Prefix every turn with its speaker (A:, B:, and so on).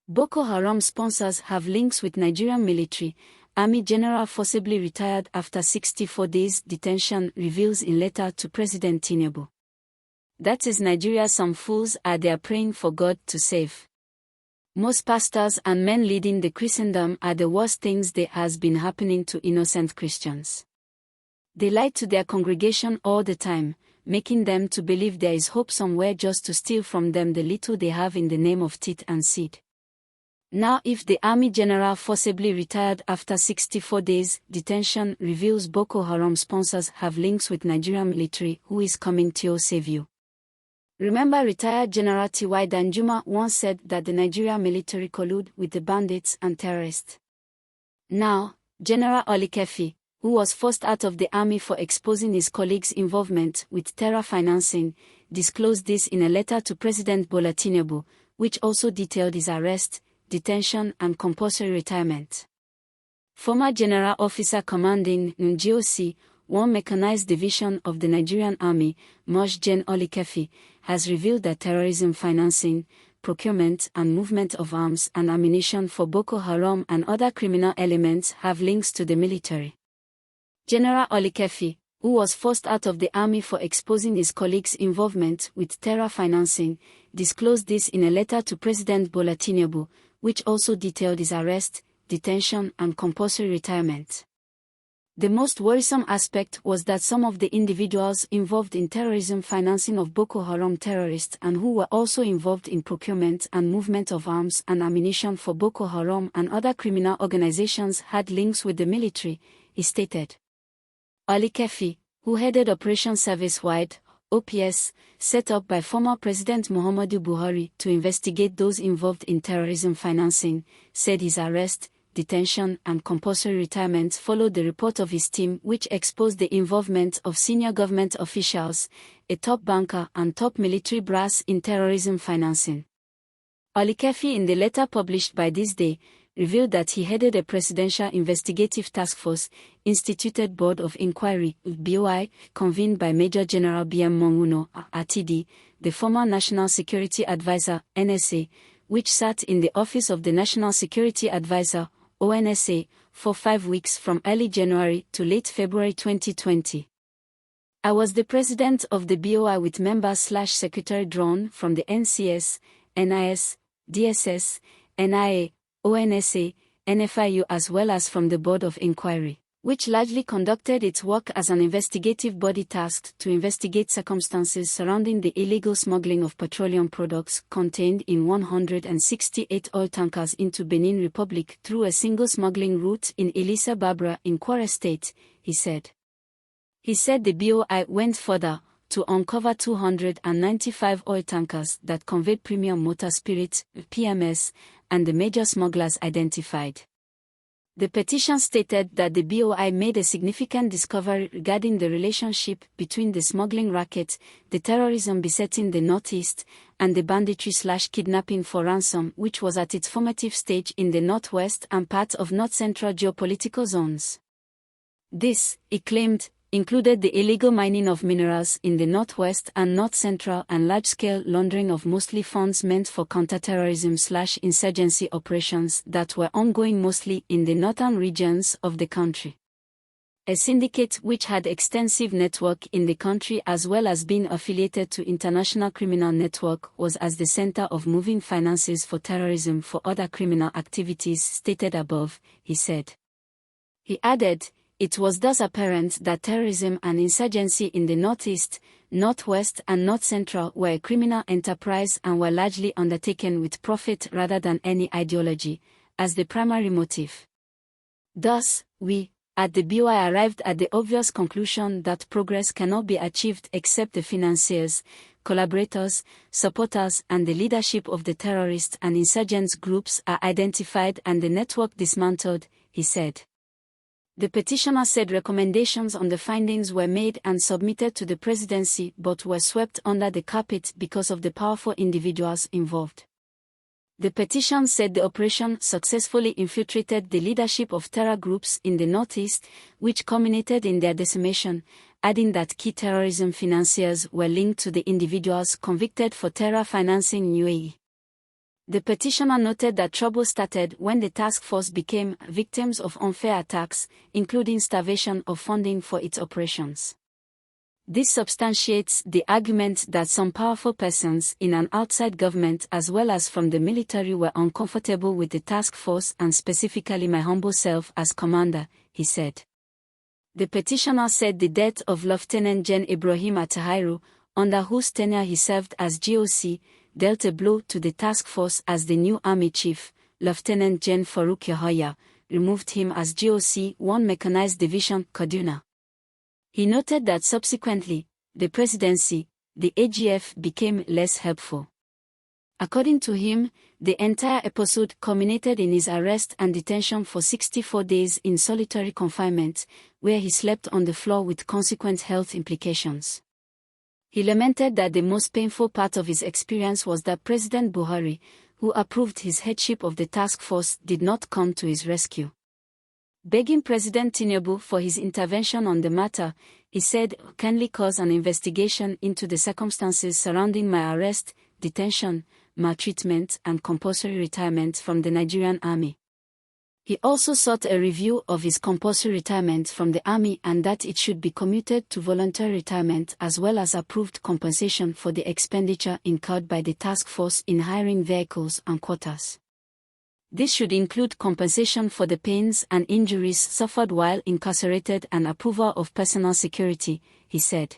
A: Boko Haram sponsors have links with Nigerian military. Army General forcibly retired after 64 days detention, reveals in letter to President Tinubu. That is Nigeria. Some fools are there praying for God to save. Most pastors and men leading the Christendom are the worst things that has been happening to innocent Christians. They lie to their congregation all the time, making them to believe there is hope somewhere just to steal from them the little they have in the name of teeth and seed. Now if the Army General forcibly retired after 64 days detention, reveals Boko Haram sponsors have links with Nigerian military, who is coming to save you. Remember, retired General T.Y. Danjuma once said that the Nigerian military collude with the bandits and terrorists. Now, General Olikefi, who was forced out of the army for exposing his colleagues' involvement with terror financing, disclosed this in a letter to President Bola Tinubu, which also detailed his arrest, detention and compulsory retirement. Former General Officer Commanding NGOC, one mechanized division of the Nigerian Army, Moj Gen Olikefi, has revealed that terrorism financing, procurement and movement of arms and ammunition for Boko Haram and other criminal elements have links to the military. General Olikefi, who was forced out of the army for exposing his colleagues' involvement with terror financing, disclosed this in a letter to President Bola Tinubu, which also detailed his arrest, detention and compulsory retirement. The most worrisome aspect was that some of the individuals involved in terrorism financing of Boko Haram terrorists and who were also involved in procurement and movement of arms and ammunition for Boko Haram and other criminal organizations had links with the military, he stated. Olikefi, who headed Operation Service-Wide, OPS, set up by former President Muhammadu Buhari to investigate those involved in terrorism financing, said his arrest, detention and compulsory retirement followed the report of his team, which exposed the involvement of senior government officials, a top banker and top military brass in terrorism financing. Olikefi, in the letter published by This Day, revealed that he headed a Presidential Investigative Task Force, Instituted Board of Inquiry, BOI, convened by Major General B.M. Monguno, RTD, the former National Security Advisor, NSA, which sat in the office of the National Security Advisor, ONSA, for 5 weeks from early January to late February 2020. I was the president of the BOI with members/secretary drawn from the NCS, NIS, DSS, NIA, ONSA, NFIU as well as from the Board of Inquiry, which largely conducted its work as an investigative body tasked to investigate circumstances surrounding the illegal smuggling of petroleum products contained in 168 oil tankers into Benin Republic through a single smuggling route in Ilisa Babra in Kwara State, he said. He said the BOI went further to uncover 295 oil tankers that conveyed premium motor spirits, PMS, and the major smugglers identified. The petition stated that the BOI made a significant discovery regarding the relationship between the smuggling racket, the terrorism besetting the Northeast, and the banditry/kidnapping for ransom, which was at its formative stage in the Northwest and part of North-Central geopolitical zones. This, he claimed, included the illegal mining of minerals in the Northwest and North-Central and large-scale laundering of mostly funds meant for counterterrorism/insurgency operations that were ongoing mostly in the northern regions of the country. A syndicate which had extensive network in the country as well as being affiliated to international criminal network was as the center of moving finances for terrorism for other criminal activities stated above, he said. He added, it was thus apparent that terrorism and insurgency in the Northeast, Northwest and North Central were a criminal enterprise and were largely undertaken with profit rather than any ideology, as the primary motive. Thus, we, at the BOI arrived at the obvious conclusion that progress cannot be achieved except the financiers, collaborators, supporters and the leadership of the terrorist and insurgents groups are identified and the network dismantled, he said. The petitioner said recommendations on the findings were made and submitted to the presidency but were swept under the carpet because of the powerful individuals involved. The petition said the operation successfully infiltrated the leadership of terror groups in the Northeast, which culminated in their decimation, adding that key terrorism financiers were linked to the individuals convicted for terror financing in UAE. The petitioner noted that trouble started when the task force became victims of unfair attacks, including starvation of funding for its operations. This substantiates the argument that some powerful persons in an outside government as well as from the military were uncomfortable with the task force and specifically my humble self as commander, he said. The petitioner said the death of Lieutenant Gen Ibrahim Atahiru, under whose tenure he served as GOC, dealt a blow to the task force as the new army chief, Lieutenant Gen Farouk Yahaya, removed him as GOC 1 Mechanized Division, Kaduna. He noted that subsequently, the presidency, the AGF became less helpful. According to him, the entire episode culminated in his arrest and detention for 64 days in solitary confinement, where he slept on the floor with consequent health implications. He lamented that the most painful part of his experience was that President Buhari, who approved his headship of the task force, did not come to his rescue. Begging President Tinubu for his intervention on the matter, he said, "Kindly cause an investigation into the circumstances surrounding my arrest, detention, maltreatment and compulsory retirement from the Nigerian Army." He also sought a review of his compulsory retirement from the Army and that it should be commuted to voluntary retirement as well as approved compensation for the expenditure incurred by the task force in hiring vehicles and quarters. This should include compensation for the pains and injuries suffered while incarcerated and approval of personal security, he said.